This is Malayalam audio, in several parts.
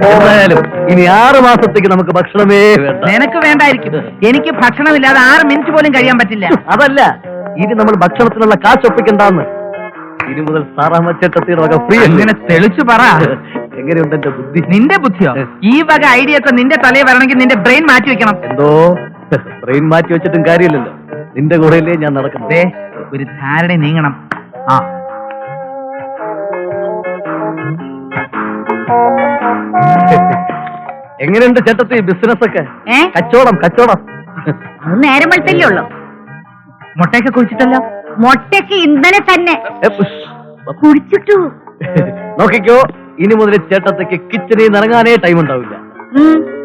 എന്തായാലും ഇനി 6 മാസത്തേക്ക് നമുക്ക് ഭക്ഷണമേ വേണ്ട. നിനക്ക് വേണ്ടായിരിക്കും, എനിക്ക് ഭക്ഷണമില്ലാതെ 6 മിനിറ്റ് പോലും കഴിയാൻ പറ്റില്ല. അതല്ല, ഇനി നമ്മൾ ഭക്ഷണത്തിനുള്ള കാശ് ഒപ്പിക്കണ്ടെന്ന്. ഇനി മുതൽ സാറാമച്ചേട്ടത്തിന് വക ഫ്രീ. അങ്ങനെ തെളിച്ചു പറ. എങ്ങനെയുണ്ട് എന്റെ ബുദ്ധി? നിന്റെ ബുദ്ധിയോ? ഈ വക ഐഡിയ ഒക്കെ നിന്റെ തലയിൽ വരണമെങ്കിൽ നിന്റെ ബ്രെയിൻ മാറ്റി വെക്കണം. എന്തോ ബ്രെയിൻ മാറ്റി വെച്ചിട്ടും കാര്യമില്ലല്ലോ, നിന്റെ കൂടെയല്ലേ ഞാൻ നടക്കുന്നത്. ഒരു ധാരണ നീങ്ങണം. ആ എങ്ങനെയുണ്ട് ചേട്ടത്തി ബിസിനസ് ഒക്കെ? കച്ചവടം അത് നേരം വെളുത്തല്ലേ ഉള്ളു. മുട്ടയൊക്കെ കുഴിച്ചിട്ടല്ലോ? മുട്ടയ്ക്ക് ഇന്നലെ തന്നെ കുടിച്ചിട്ടു. നോക്കിക്കോ, ഇനി മുതൽ ചേട്ടത്തേക്ക് കിച്ചണിൽ നിന്ന് ഇറങ്ങാനേ ടൈം ഉണ്ടാവില്ല.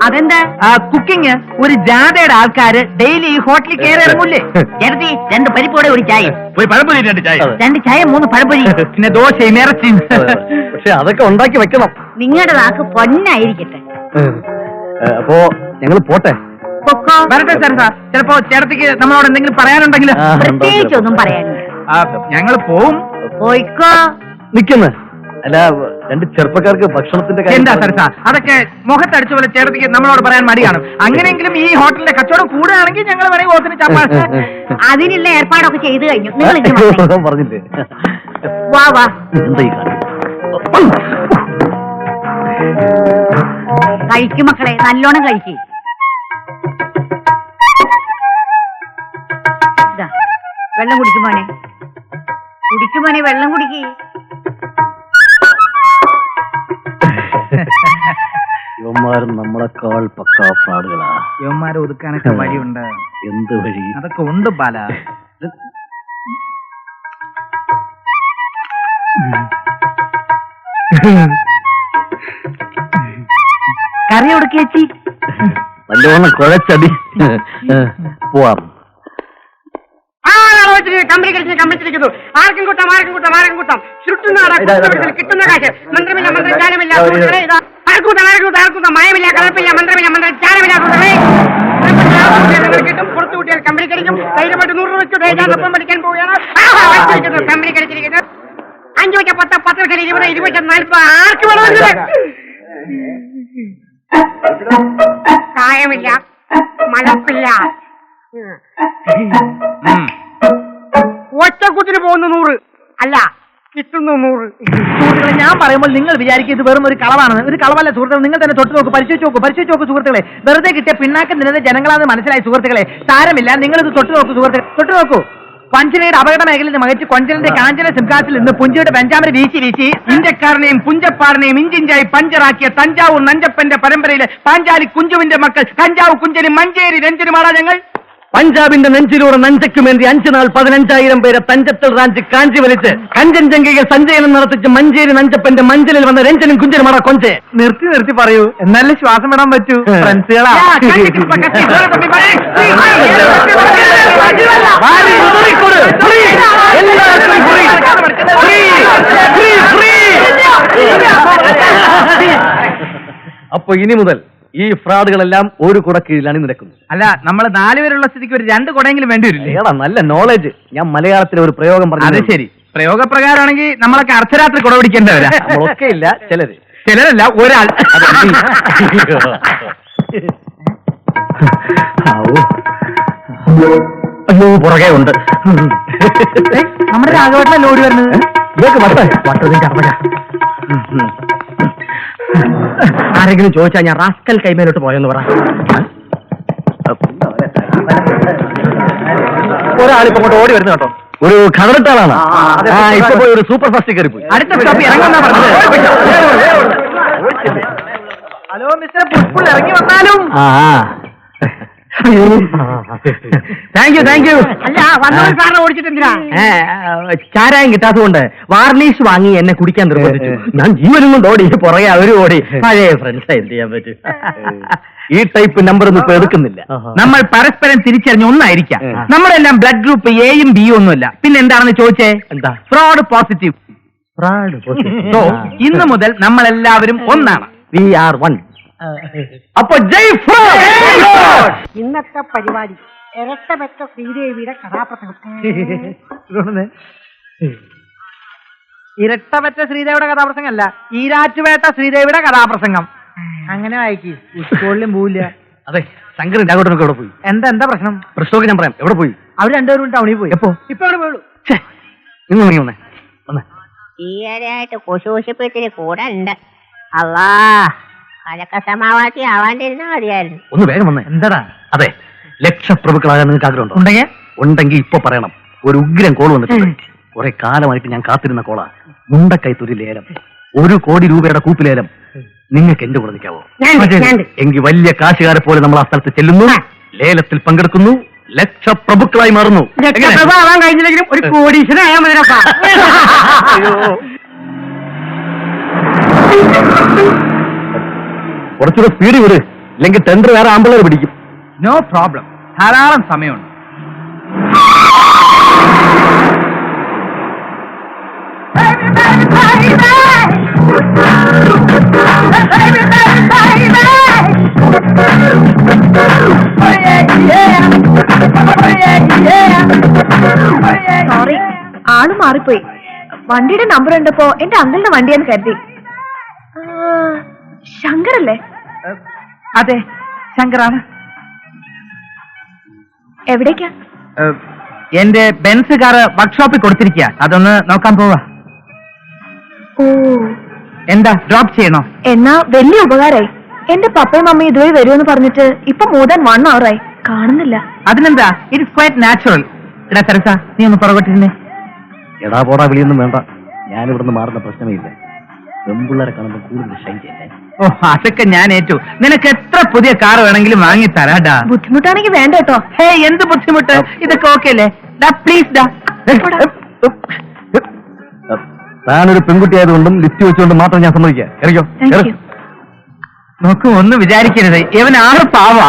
അതെന്താ? കുക്കിംഗ് ഒരു ജാഥയുടെ ആൾക്കാര് ഡെയിലി ഈ ഹോട്ടലിൽ കയറി ഇറങ്ങൂല്ലേ? ചേട്ടത്തി 2 പരിപ്പോടെ ഒരു ചായ, ഒരു പഴംപൊരി, 2 ചായ, 2 ചായ 3 പഴംപൊരി, പിന്നെ ദോശയും ഇറച്ചിയും. പക്ഷെ അതൊക്കെ ഉണ്ടാക്കി വെക്കണം. നിങ്ങളുടെ നാക്ക് പൊന്നായിരിക്കട്ടെ. അപ്പോ ഞങ്ങൾ പോട്ടെ. വരട്ടെ സാർ. ചിലപ്പോ ചേട്ടത്തിക്ക് നമ്മളോട് എന്തെങ്കിലും പറയാനുണ്ടെങ്കിൽ? പ്രത്യേകിച്ചൊന്നും പറയാനില്ല. ഞങ്ങൾ പോവും. പോയിക്കോ. നിക്കുന്നു. അല്ല, 2 ചെറുപ്പക്കാർക്ക് ഭക്ഷണത്തിന്റെ എന്താ സാർ അതൊക്കെ മുഖത്തടിച്ച പോലെ ചേട്ടത്തിക്ക് നമ്മളോട് പറയാൻ മടിയാണ്. അങ്ങനെയെങ്കിലും ഈ ഹോട്ടലിന്റെ കച്ചവടം കൂടുകയാണെങ്കിൽ ഞങ്ങൾ വരെ ഓത്തിന് ചപ്പാ. അതിനുള്ള ഏർപ്പാടൊക്കെ ചെയ്തു കഴിഞ്ഞു. പറഞ്ഞില്ലേ? വാ വാ. കഴിക്കും മക്കളെ, നല്ലോണം കഴിക്കും. വെള്ളം കുടിക്കുമോനെ, കുടിക്കുമോനെ, വെള്ളം കുടിക്കേ. ഇവന്മാരും നമ്മളെക്കാൾ പക്കാ ഫ്രാഡുകളാ. യവന്മാരെ ഒതുക്കാനൊക്കെ വഴിയുണ്ട്. എന്ത് വഴി? അതൊക്കെ ഉണ്ട് ബാല. കറി ഒടുക്കി വെച്ചി നല്ലോണം കുഴച്ചടി. പോവാം. കമ്പിളിച്ചിരിക്കുന്നു. ആർക്കും കൂട്ടാം, ആർക്കും കൂട്ടാം, ആർക്കും കൂട്ടാം. കിട്ടുന്ന കാശ് മന്ത്രമില്ല, മന്ത്രജാലമില്ല. ആർക്കൂട്ടാം, മയമില്ല, കലർപ്പില്ല, മന്ത്രമില്ല, മന്ത്രജാലമില്ല. കിട്ടും. പുറത്തു കൂട്ടിയാൽ കമ്പനി കടിക്കും. ധൈര്യമായിട്ട് 100 രൂപ വെച്ചു ഒപ്പം പഠിക്കാൻ പോവുകയാണ്. കമ്പനി കടിച്ചിരിക്കുന്നത് 5 വെച്ച 10, 10 വെച്ചാൽ 20, 20 വെച്ചാൽ 40. ആർക്ക് വേണമെന്നില്ല. കായമില്ല, മലപ്പില്ല. ഒറ്റക്കൂത്തിന് പോകുന്ന 100 അല്ല, കിട്ടുന്നു 100. സുഹൃത്തുക്കളെ, ഞാൻ പറയുമ്പോൾ നിങ്ങൾ വിചാരിക്കും ഇത് വെറും ഒരു കളവാണെന്ന്. ഒരു കളവല്ല സുഹൃത്തുക്കളെ. നിങ്ങൾ തന്നെ തൊട്ട് നോക്ക്, പരിശോധിച്ച് നോക്ക് സുഹൃത്തുക്കളെ. വെറുതെ കിട്ടിയ പിണ്ണാക്കം നിന്നത് ജനങ്ങളാണെന്ന് മനസ്സിലായി സുഹൃത്തുക്കളെ. സാരമില്ല, നിങ്ങളിത് തൊട്ട് നോക്കൂ സുഹൃത്തുക്കളെ, തൊട്ട് നോക്കൂ. പഞ്ചനയുടെ അപകട മേഖലയിൽ നിന്ന് മകച്ച് കൊഞ്ചലിന്റെ കാഞ്ചന സിംഹാസിൽ നിന്ന് പുഞ്ചയുടെ പഞ്ചാമര വീശി ഇന്ത്യക്കാരനെയും പുഞ്ചപ്പാറിനെയും ഇഞ്ചിഞ്ചായി പഞ്ചറാക്കിയ തഞ്ചാവൂർ നഞ്ചപ്പന്റെ പരമ്പരയിലെ പാഞ്ചാലി കുഞ്ചുവിന്റെ മക്കൾ കഞ്ചാവ് കുഞ്ചനും മഞ്ചേരി രഞ്ജനുമാടാ ഞങ്ങൾ. പഞ്ചാബിന്റെ നെഞ്ചിലൂടെ നഞ്ചയ്ക്കുമേന്തി 5 നാൾ 15,000 പേരെ തഞ്ചത്തിൽ റാഞ്ചി കാഞ്ചി വലിച്ച് കഞ്ചൻജംഗയിൽ സഞ്ചയനം നടത്തിച്ച് മഞ്ചേരി നഞ്ചപ്പന്റെ മഞ്ചലിൽ വന്ന രഞ്ജനും കുഞ്ചനുമാടാ കൊഞ്ചെ. നിർത്തി പറയൂ, എന്നാലും ശ്വാസം വിടാൻ പറ്റൂ. ഫ്രണ്ട്സുകളാ. അപ്പൊ ഇനി മുതൽ ഈ ഫ്രോഡുകളെല്ലാം ഒരു കുട കീഴിലാണ് നിരക്കുന്നത്. അല്ല, നമ്മൾ 4 പേരുള്ള സ്ഥിതിക്ക് ഒരു 2 കുടയെങ്കിലും വേണ്ടി വരില്ലേ? ഏടാ, നല്ല നോളജ്. ഞാൻ മലയാളത്തിലെ ഒരു പ്രയോഗം പറഞ്ഞു. അത് ശരി, പ്രയോഗപ്രകാരമാണെങ്കിൽ നമ്മളൊക്കെ അർദ്ധരാത്രി കുട പിടിക്കേണ്ടവരാ. നമ്മളൊക്കെ ഇല്ല, ചിലരല്ല, ഒരാൾ. അയ്യോ, പുറകെ ഉണ്ട്. നമ്മുടെ രാഘവട്ട ലോഡ് വരുന്നത്. ആരെങ്കിലും ചോദിച്ചാൽ ഞാൻ റാസ്കൽ കൈമേലോട്ട് പോയെന്ന് പറ. ഒരാളിപ്പോ അങ്ങോട്ട് ഓടി വരുന്നു കേട്ടോ. ഒരു ഖദറിട്ടാളാണ്. ഇപ്പൊ പോയി ഒരു സൂപ്പർ ഫാസ്റ്റ് കയറി പോയി. അടുത്ത സ്റ്റോപ്പ് ഇറങ്ങുന്ന പറഞ്ഞത്. ഹലോ മിസ്റ്റർ പുഷ്പുൾ, ഇറങ്ങി വന്നാലും. Thank you. അല്ല, വന്നവൻ സാറിനെ ഓടിച്ചിട്ടെന്തിനാ? ചാരായം കിട്ടാത്തതുകൊണ്ട് വാർണിഷ് വാങ്ങി എന്നെ കുടിക്കാൻ നിർബന്ധിച്ചു. ഞാൻ ജീവനും കൊണ്ട് ഓടി, പുറകെ അവരും ഓടി. പഴയ ഫ്രണ്ട്സ്, എന്ത് ചെയ്യാൻ പറ്റും. ഈ ടൈപ്പ് നമ്പർ ഒന്നും ഇപ്പൊ എടുക്കുന്നില്ല. നമ്മൾ പരസ്പരം തിരിച്ചറിഞ്ഞ ഒന്നായിരിക്കാം. നമ്മളെല്ലാം ബ്ലഡ് ഗ്രൂപ്പ് എയും ബിയും ഒന്നുമല്ല. പിന്നെ എന്താണെന്ന് ചോദിച്ചേ? എന്താ? Fraud positive. ഇന്ന് മുതൽ നമ്മളെല്ലാവരും ഒന്നാണ്. We are one. അപ്പൊ ജയ് ഫ്രോഡ്. ഇന്നത്തെ പരിപാടി ഇരട്ടപ്പെട്ട ശ്രീദേവിയുടെ കഥാപ്രസംഗം. ഇരട്ടപറ്റ ശ്രീദേവിയുടെ കഥാപ്രസംഗം അല്ല, ഈരാറ്റുപേട്ട ശ്രീദേവിയുടെ കഥാപ്രസംഗം. അങ്ങനെ വായിക്കി, സ്കൂളിലും പോവില്ല. അതെ, ശങ്കരൻ രാഘവട്ടനൊക്കെ എവിടെ പോയി? എന്താ പ്രശ്നം? പ്രശ്നമൊക്കെ ഞാൻ പറയാം. എവിടെ പോയി? അവർ രണ്ടുപേരും ടൗണിൽ പോയി. എപ്പോ? ഇപ്പൊ അവിടെ പോയുള്ളൂ. നിങ്ങൾ നീ വന്നേ. ഈയിടെയായിട്ട് കുശൂഷിപ്പിച്ചിരി കൂടെ ഉണ്ട്. അല്ലാ, അതൊക്കെ സമാവാസി ആവാണ്ടിരുന്നാ മതിയായിരുന്നു. ഒന്ന് വേഗം വന്നേ. എന്താടാ? അതെ, ലക്ഷപ്രഭുക്കളാകാൻ നിങ്ങൾക്ക് ആഗ്രഹമുണ്ടോ? ഉണ്ടെങ്കിൽ ഇപ്പൊ പറയണം. ഒരു ഉഗ്രം കോൾ വന്നിട്ടുണ്ട്. കുറെ കാലമായിട്ട് ഞാൻ കാത്തിരുന്ന കോളാ. മുണ്ടക്കൈത്തൊരു ലേലം, 1 കോടി രൂപയുടെ കൂപ്പിലേലം. നിങ്ങൾക്ക് എന്റെ കൂടെ നിൽക്കാവോ? എങ്കിൽ വലിയ കാശുകാരെ പോലെ നമ്മൾ ആ സ്ഥലത്ത് ചെല്ലുന്നു, ലേലത്തിൽ പങ്കെടുക്കുന്നു, ലക്ഷപ്രഭുക്കളായി മാറുന്നു. ആവാൻ കഴിഞ്ഞില്ലെങ്കിലും ഒരു കോടീശ്വരനായാൽ മതിനപ്പാ. കുറച്ചുകൂടെ സ്പീഡ് വിട്, അല്ലെങ്കിൽ ടെൻഡർ വേറെ ആമ്പിളർ പിടിക്കും. നോ പ്രോബ്ലം, ധാരാളം സമയമുണ്ട്. സോറി, ആള് മാറിപ്പോയി. വണ്ടിയുടെ നമ്പർ ഉണ്ടപ്പോ എന്റെ അങ്കിളിന്റെ വണ്ടിയെന്ന് കരുതി. ശങ്കരല്ലേ? അതെ, ശങ്കറാണ്. എവിടേക്കാ? എന്റെ ബെൻസ് കാറ് വർക്ക്ഷോപ്പിൽ കൊടുത്തിരിക്കുക, അതൊന്ന് നോക്കാൻ പോവാ. ഓ, എന്താ ഡ്രോപ്പ് ചെയ്യണോ? എന്നാ വലിയ ഉപകാരായി. എന്റെ പപ്പയും മമ്മിയും ഇതുവഴി വരുമെന്ന് പറഞ്ഞിട്ട് ഇപ്പൊ more than 1 hour ആയി, കാണുന്നില്ല. അതിനെന്താ, ഇറ്റ് ഇസ് ക്വൈറ്റ് നാച്ചുറൽ. എടാ തെരസ, നീ ഒന്ന് പുറകോട്ടിരുന്നേ. എടാ പോടാ വിളിയൊന്നും വേണ്ട, ഞാനിവിടുന്ന് മാറുന്ന പ്രശ്നമേ ഇല്ല. പെമ്പിള്ളേരെ കാണുമ്പോൾ കൂടുതൽ ഷൈൻ ചെയ്യല്ലേ. ഓ, അതൊക്കെ ഞാൻ ഏറ്റു. നിനക്ക് എത്ര പുതിയ കാർ വേണമെങ്കിലും വാങ്ങി തരാടാ. ബുദ്ധിമുട്ടാണെങ്കിൽ വേണ്ട കേട്ടോ. ഹേ, എന്ത് ബുദ്ധിമുട്ട്? ഇതൊക്കെ ഓക്കെ അല്ലേ? പ്ലീസ് ഡാ. താനൊരു പെൺകുട്ടി ആയതുകൊണ്ടും ലിഫ്റ്റ് വെച്ചുകൊണ്ടും മാത്രം ഞാൻ സമ്മതിക്കാം. ഇറങ്ങിയോ? Thank you. നോക്കൂ, ഒന്നും വിചാരിക്കരുത്, ഇവൻ ആള് പാവാ.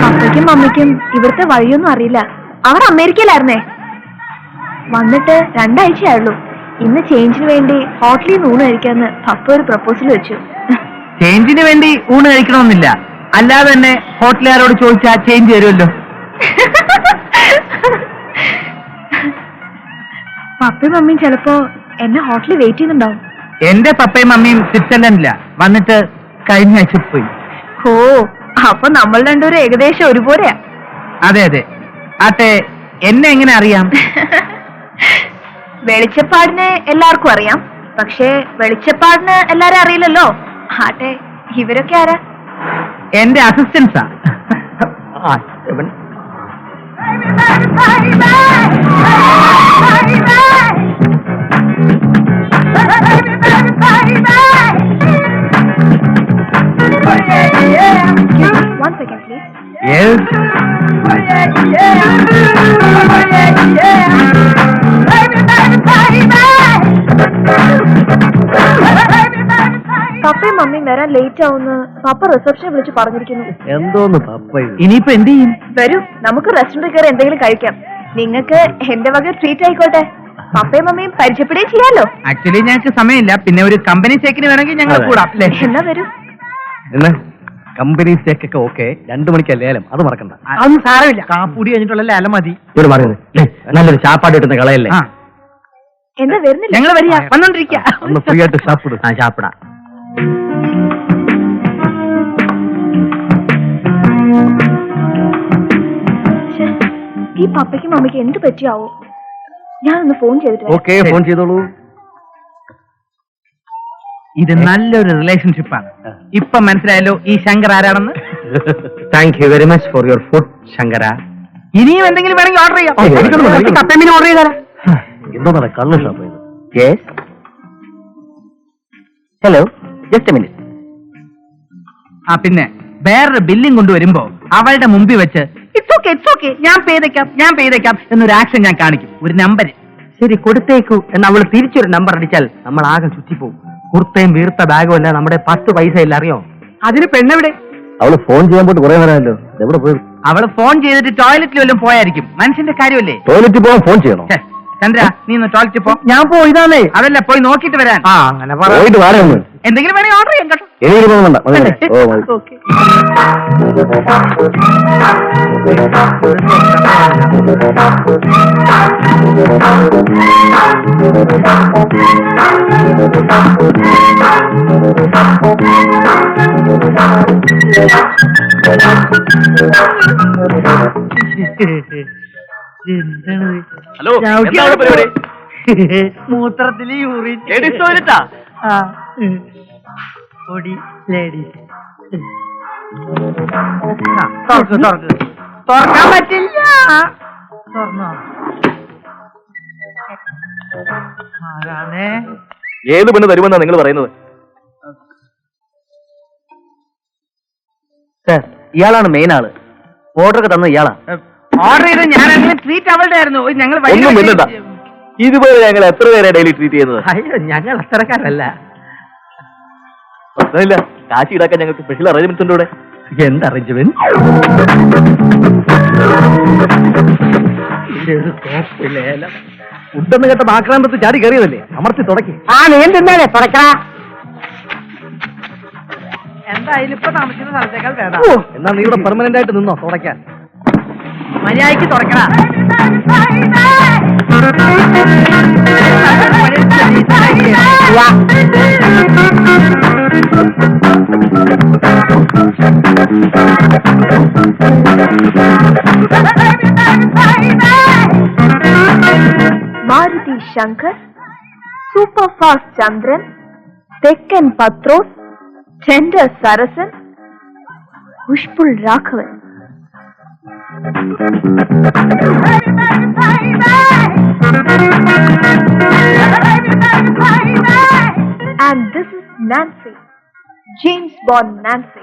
പപ്പയ്ക്കും മമ്മിക്കും ഇവിടുത്തെ വഴിയൊന്നും അറിയില്ല. അവർ അമേരിക്കയിലായിരുന്നേ. വന്നിട്ട് 2 ആഴ്ചയായുള്ളൂ. ഇന്ന് ചേഞ്ചിന് വേണ്ടി ഹോട്ടലിൽ നിന്ന് ഊണ് കഴിക്കാന്ന് പപ്പ ഒരു പ്രപ്പോസൽ വെച്ചു. ചേഞ്ചിന് വേണ്ടി ഊണ് കഴിക്കണമെന്നില്ല, അല്ലാതെ തന്നെ ഹോട്ടലുകാരോട് ചോദിച്ചാൽ ചേഞ്ച് തരുമല്ലോ. പപ്പയും മമ്മിയും ചിലപ്പോ എന്നെ ഹോട്ടലിൽ വെയിറ്റ് ചെയ്യുന്നുണ്ടാവും. എന്റെ പപ്പയും മമ്മിയും സ്വിറ്റ്സർലൻഡില, വന്നിട്ട് കഴിഞ്ഞ ആഴ്ച പോയി. ഓ, അപ്പൊ നമ്മൾ രണ്ടുപേരും ഏകദേശം ഒരുപോലെയാ. അതെ അതെ. ആട്ടെ, എന്നെ എങ്ങനെ അറിയാം? വെളിച്ചപ്പാടിനെ എല്ലാവർക്കും അറിയാം, പക്ഷേ വെളിച്ചപ്പാടിന് എല്ലാരും അറിയില്ലല്ലോ. ആട്ടെ, ഇവരൊക്കെ ആരാ? എന്റെ അസിസ്റ്റൻസാ. One second, please. പപ്പയും മമ്മിയും വരാൻ ലേറ്റ് ആവുന്ന് പപ്പ റിസപ്ഷനെ വിളിച്ച് പറഞ്ഞിരിക്കുന്നു. എന്തോന്ന് പപ്പ ഇത്? ഇനിയിപ്പോ എന്ത് ചെയ്യും? വരൂ, നമുക്ക് റെസ്റ്റോറന്റിൽ കയറി എന്തെങ്കിലും കഴിക്കാം. നിങ്ങൾക്ക് എന്റെ വക ട്രീറ്റ് ആയിക്കോട്ടെ. പപ്പയും മമ്മിയും പരിചയപ്പെടുകയും ചെയ്യാലോ. ആക്ച്വലി ഞങ്ങൾക്ക് സമയമില്ല, പിന്നെ ഒരു കമ്പനി ചേക്കിന് വേണമെങ്കിൽ ഞങ്ങൾ അതെ. കൂടാം. അല്ലേ? എന്നാ വരൂ. എന്ന് കമ്പനി സ്റ്റേക്കൊക്കെ ഓക്കെ, 2 മണിക്കാ ലേലം, അത് മറക്കണ്ട. അതൊന്നും സാരമില്ല, കാപ്പൂടി കഴിഞ്ഞിട്ടുള്ള അല മതി. ഇവിടെ പറയുന്നത് നല്ലൊരു ചാപ്പാട് കിട്ടുന്ന കളയല്ലേ. ആ, എന്താ വരുന്നില്ല? ഞങ്ങൾ വരിക, വന്നോണ്ടിരിക്ക. ഒന്ന് ഫ്രീ ആയിട്ട് ഷാപ്പിടും. ആ, ചാപ്പിടാ. ശ്ശെ, ഈ പപ്പയ്ക്കും മമ്മിക്ക് എന്ത് പറ്റിയാവോ? ഞാനൊന്ന് ഫോൺ ചെയ്തിട്ട് വരാം. ഓക്കെ, ഫോൺ ചെയ്തോളൂ. ഇത് നല്ലൊരു റിലേഷൻഷിപ്പാണ്. ഇപ്പൊ മനസ്സിലായല്ലോ ഈ ശങ്കർ ആരാണെന്ന്. Thank you very much for your food ശങ്കര. ഇനിയും എന്തെങ്കിലും വേണമെങ്കിൽ ഓർഡർ ചെയ്യാം. ഓ, എനിക്കൊന്ന് എനിക്ക് കപ്പേമീൻ ഓർഡർ ചെയ്താലോ? എന്തോന്നാ കള്ള് ഷാപ്പ് ഇത്? Hello, just A minute. ആ, പിന്നെ വേറൊരു ബില്ലിംഗ് കൊണ്ടുവരുമ്പോ അവളുടെ മുമ്പിൽ വെച്ച് ഇറ്റ്സ് ഓക്കെ ഞാൻ ചെയ്തേക്കാം എന്നൊരു ആക്ഷൻ ഞാൻ കാണിക്കും, ഒരു നമ്പർ. ശരി, കൊടുത്തേക്കു എന്ന് അവള് തിരിച്ചൊരു നമ്പർ അടിച്ചാൽ നമ്മൾ ആകെ ചുറ്റിപ്പോവും. കുർത്തയും വീർത്ത ബാഗും അല്ല, നമ്മുടെ 10 പൈസ ഇല്ല, അറിയോ? അതിന് പെണ്ണെവിടെ? അവള് ഫോൺ ചെയ്യാൻ പോയിട്ട് കുറെ നേരമല്ലോ. എവിടെ പോയി? അവള് ഫോൺ ചെയ്തിട്ട് ടോയ്ലറ്റിൽ വല്ലതും പോയായിരിക്കും. മനുഷ്യന്റെ കാര്യമല്ലേ. ടോയ്ലറ്റിൽ പോകാൻ ഫോൺ ചെയ്യണോ? ചന്ദ്ര നീ ഒന്ന് ടോയ്ലറ്റിൽ പോ. ഞാൻ പോയതാണേ. അതല്ല, പോയി നോക്കിട്ട് വരാൻ. ആ അങ്ങനെ പറ. പോയിട്ട് വാടക ഒന്ന്. എന്തെങ്കിലും വേണേ ഓർഡർ ചെയ്യാം കേട്ടോ. എനിക്ക് പോകുന്നുണ്ട. ഓ മതി. ഓക്കെ. ഹലോ, എന്താണ് പരിപാടി? മൂത്രത്തില് യൂറിൻ. ലേഡീസ് ടോയ്ലറ്റാ? ആ പൊടി ലേഡീസ്. തുറക്ക് തുറക്ക്. തുറക്കാൻ പറ്റില്ല. തുറന്നോ? ആരാണേ? ഏത് പെണ്ണ് തരുമെന്നാ നിങ്ങൾ പറയുന്നത്? സാർ, ഇയാളാണ് മെയിൻ ആള്. ഓർഡറൊക്കെ തന്ന ഇയാളാ. ഓർഡർ ചെയ്ത് ഞാനാണെങ്കിൽ ട്രീറ്റ് അവളുടെ ആയിരുന്നു. ഞങ്ങൾ ഒന്നും മിണ്ടണ്ട. ഇതുപോലെ ഞങ്ങൾ എത്ര പേരെ ഡെയിലി ട്രീറ്റ് ചെയ്യുന്നത്? അയ്യോ, ഞങ്ങൾ അത്രക്കാരല്ല. പ്രശ്നമില്ല, കാശി ഈടാക്കാൻ ഞങ്ങൾക്ക് സ്പെഷ്യൽ അറേഞ്ച്മെന്റ്സ് ഉണ്ട് ഇവിടെ. എന്ത് അറേഞ്ച്മെന്റ്? ഫുഡെന്ന് കേട്ട ആക്രാന്തത്ത് ചാടി കയറിയതല്ലേ, അമർത്തി തുടക്കി. ആ നീ എന്തിന്നാലേ തുടക്കടാ. എന്തായാലും ഇപ്പൊ താമസിക്കുന്ന സ്ഥലത്തേക്കാൾ വേണ്ട. എന്നാ നീ ഇവിടെ പെർമനന്റ് ആയിട്ട് നിന്നോ തുടയ്ക്കാൻ. മര്യാദയ്ക്ക് തുറക്കടാ. മാരുതി ശങ്കർ, സൂപ്പർ ഫാസ്റ്റ് ചന്ദ്രൻ, തെക്കൻ Pathrose, tender Sarasan, push pull Raghavan. And this is Nancy, James Bond Nancy.